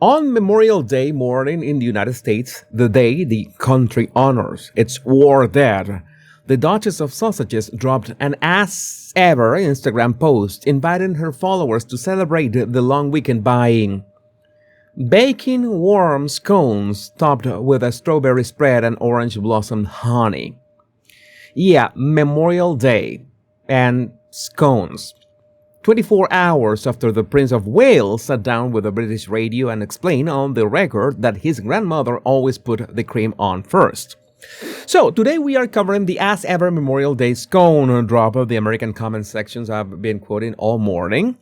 On Memorial Day morning in the United States, the day the country honors its war dead, the Duchess of Sausages dropped an as-ever Instagram post inviting her followers to celebrate the long weekend by baking warm scones topped with a strawberry spread and orange blossom honey. Yeah, Memorial Day and scones. 24 hours after the Prince of Wales sat down with the British radio and explained on the record that his grandmother always put the cream on first. So, today we are covering the as ever Memorial Day scone drop of the American comment sections I've been quoting all morning.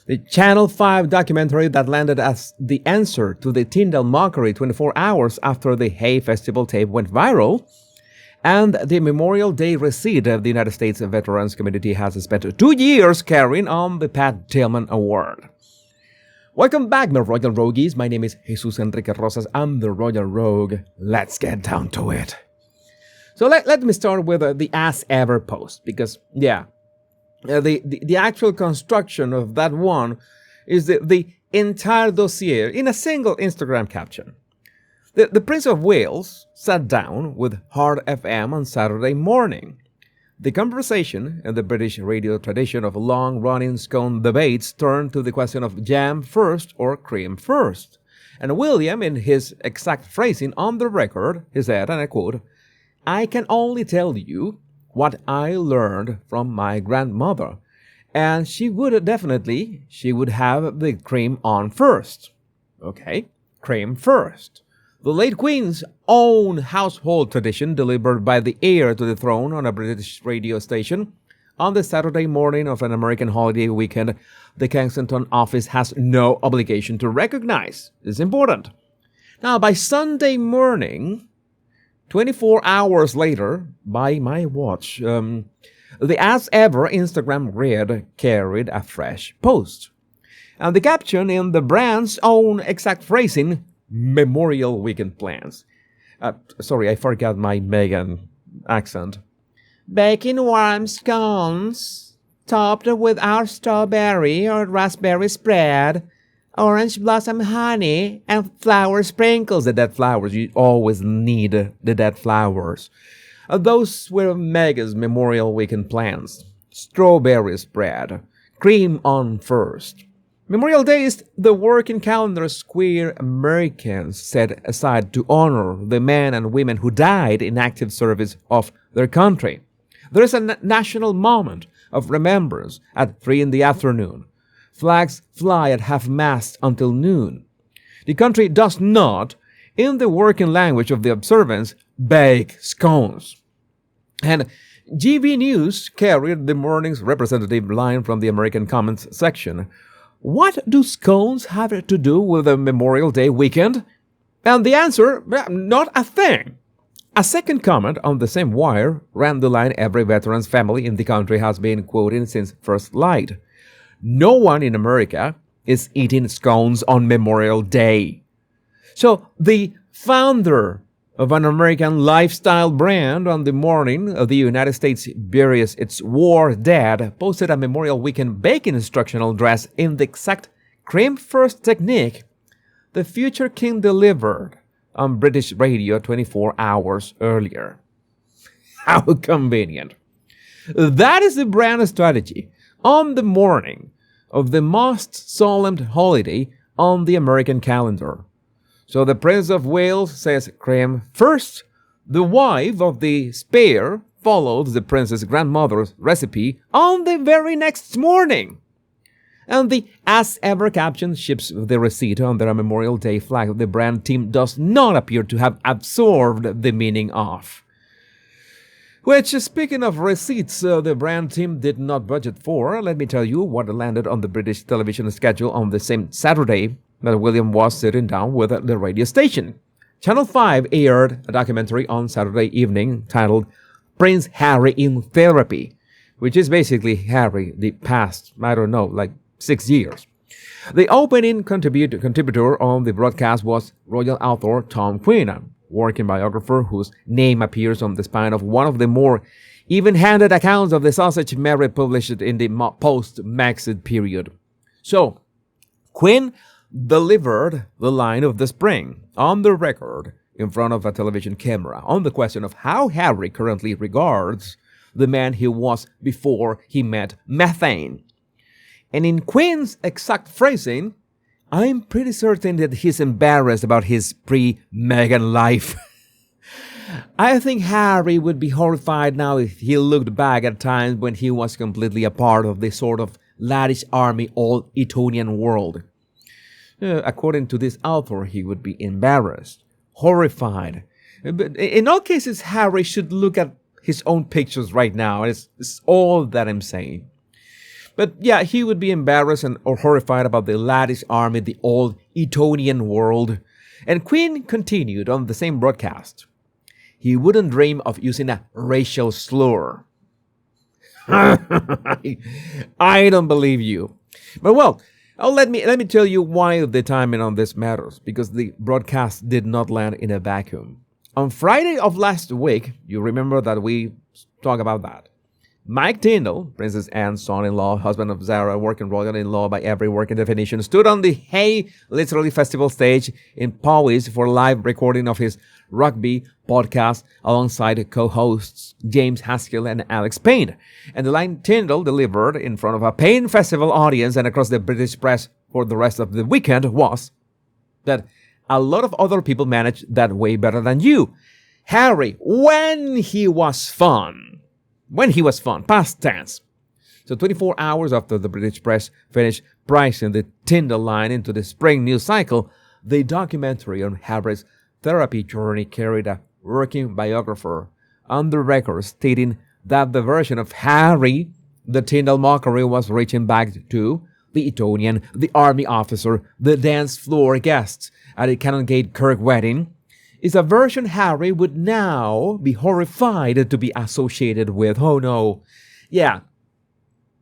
The Channel 5 documentary that landed as the answer to the Tyndall mockery 24 hours after the Hay Festival tape went viral. And the Memorial Day receipt of the United States Veterans Community has spent 2 years carrying on the Pat Tillman Award. Welcome back, my Royal Rogues. My name is Jesus Enrique Rosas. I'm the Royal Rogue. Let's get down to it. So let me start with the As Ever post, because, the actual construction of that one is the entire dossier in a single Instagram caption. The Prince of Wales sat down with Hard FM on Saturday morning. The conversation, in the British radio tradition of long-running scone debates, turned to the question of jam first or cream first. And William, in his exact phrasing on the record, he said, and I quote, "I can only tell you what I learned from my grandmother, and she would have the cream on first." Okay, cream first. The late Queen's own household tradition delivered by the heir to the throne on a British radio station. On the Saturday morning of an American holiday weekend, the Kensington office has no obligation to recognize. It's important. Now, by Sunday morning, 24 hours later, by my watch, the As Ever Instagram grid carried a fresh post. And the caption in the brand's own exact phrasing, Memorial Weekend plans. Sorry, I forgot my Meghan accent. Baking warm scones, topped with our strawberry or raspberry spread, orange blossom honey, and flower sprinkles. The dead flowers, you always need the dead flowers. Those were Meghan's Memorial Weekend plans. Strawberry spread, cream on first. Memorial Day is the working calendar queer Americans set aside to honor the men and women who died in active service of their country. There is a national moment of remembrance at 3 in the afternoon. Flags fly at half-mast until noon. The country does not, in the working language of the observance, bake scones. And GV News carried the morning's representative line from the American comments section. What do scones have to do with the Memorial Day weekend? And the answer, not a thing. A second comment on the same wire ran the line every veteran's family in the country has been quoting since first light. No one in America is eating scones on Memorial Day. So the founder of an American lifestyle brand on the morning of the United States buries its war dead posted a Memorial Weekend baking instructional dress in the exact cream first technique the future king delivered on British radio 24 hours earlier. How convenient. That is the brand strategy on the morning of the most solemn holiday on the American calendar. So the Prince of Wales says cream first. The wife of the spare followed the prince's grandmother's recipe on the very next morning. And the As Ever caption ships the receipt on their Memorial Day flag the brand team does not appear to have absorbed the meaning of. Which, speaking of receipts, the brand team did not budget for. Let me tell you what landed on the British television schedule on the same Saturday that William was sitting down with the radio station. Channel 5 aired a documentary on Saturday evening titled Prince Harry in Therapy, which is basically Harry the past, 6 years. The opening contributor on the broadcast was royal author Tom Quinn, a working biographer whose name appears on the spine of one of the more even-handed accounts of the sausage Mary published in the post-Maxit period. So, Quinn delivered the line of the spring on the record in front of a television camera on the question of how Harry currently regards the man he was before he met methane. And in Quinn's exact phrasing, I'm pretty certain that he's embarrassed about his pre-Meghan life. I think Harry would be horrified now if he looked back at times when he was completely a part of this sort of lavish army old Etonian world. According to this author, he would be embarrassed, horrified. But in all cases, Harry should look at his own pictures right now. It's all that I'm saying. But yeah, he would be embarrassed or horrified about the lavish army, the old Etonian world. And Quinn continued on the same broadcast. He wouldn't dream of using a racial slur. I don't believe you. But well, let me tell you why the timing on this matters, because the broadcast did not land in a vacuum. On Friday of last week, you remember that we talked about that. Mike Tindall, Princess Anne's son-in-law, husband of Zara, working royal-in-law by every working definition, stood on the Hey Literally Festival stage in Powys for live recording of his rugby podcast alongside co-hosts James Haskell and Alex Payne. And the line Tindall delivered in front of a Payne Festival audience and across the British press for the rest of the weekend was that a lot of other people managed that way better than you. Harry, when he was fun, past tense. So 24 hours after the British press finished pricing the Tindall line into the spring news cycle, the documentary on Harry's therapy journey carried a working biographer on the record stating that the version of Harry the Tindall mockery was reaching back to the Etonian, the army officer, the dance floor guests at the Canongate Kirk wedding, is a version Harry would now be horrified to be associated with. Oh no. Yeah.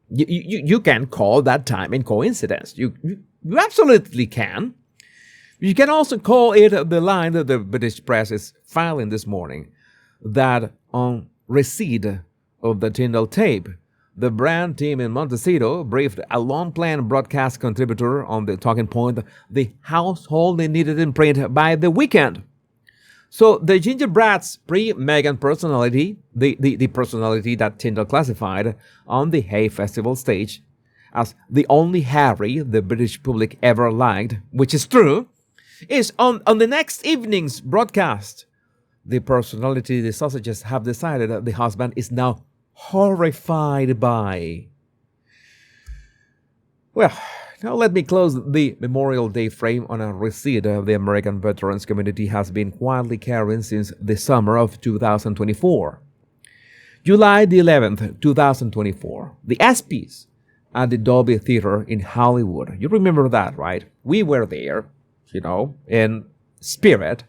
You can call that timing coincidence. You absolutely can. You can also call it the line that the British press is filing this morning, that on receipt of the Tindall tape, the brand team in Montecito briefed a long-planned broadcast contributor on the talking point, the household they needed in print by the weekend. So the Gingerbread's pre-Meghan personality, the personality that Tindall classified on the Hay Festival stage as the only Harry the British public ever liked, which is true, is on the next evening's broadcast. The personality the sausages have decided that the husband is now horrified by. Well, now let me close the Memorial Day frame on a receipt the American veterans community has been quietly carrying since the summer of 2024. July the 11th, 2024, the ESPYs at the Dolby Theater in Hollywood. You remember that, right? We were there, in spirit.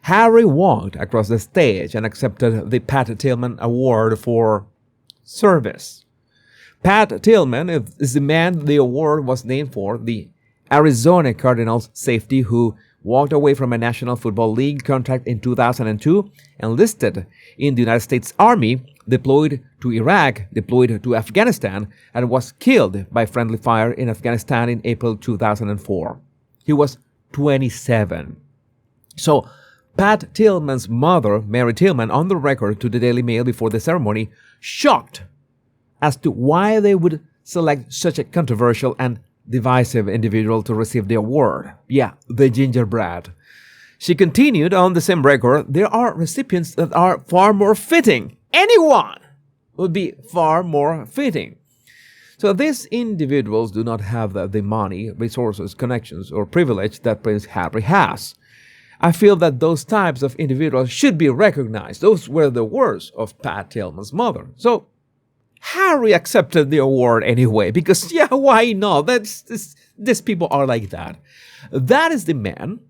Harry walked across the stage and accepted the Pat Tillman Award for service. Pat Tillman is the man the award was named for, the Arizona Cardinals safety who walked away from a National Football League contract in 2002, enlisted in the United States Army, deployed to Iraq, deployed to Afghanistan, and was killed by friendly fire in Afghanistan in April 2004. He was 27. So, Pat Tillman's mother, Mary Tillman, on the record to the Daily Mail before the ceremony, shocked as to why they would select such a controversial and divisive individual to receive the award. Yeah, the gingerbread. She continued on the same record, there are recipients that are far more fitting. Anyone would be far more fitting. So these individuals do not have the money, resources, connections, or privilege that Prince Harry has. I feel that those types of individuals should be recognized. Those were the words of Pat Tillman's mother. So Harry accepted the award anyway, because, yeah, why not? These people are like that. That is the man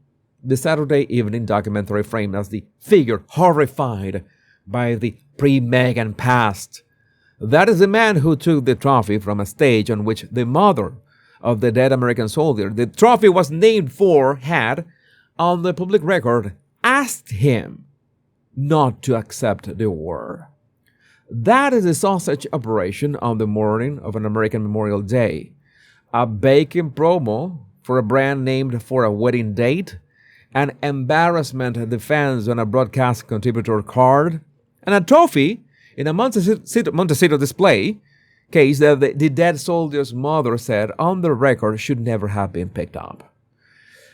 the Saturday evening documentary framed as the figure horrified by the pre-Meghan past. That is the man who took the trophy from a stage on which the mother of the dead American soldier the trophy was named for had, on the public record, asked him not to accept the award. That is a sausage operation on the morning of an American Memorial Day. A baking promo for a brand named for a wedding date, an embarrassment defense on a broadcast contributor card, and a trophy in a Montecito display case that the dead soldier's mother said on the record should never have been picked up.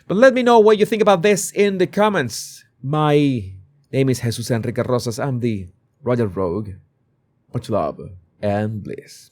But let me know what you think about this in the comments. My name is Jesus Enrique Rosas. I'm the Royal Rogue. Much love and bliss.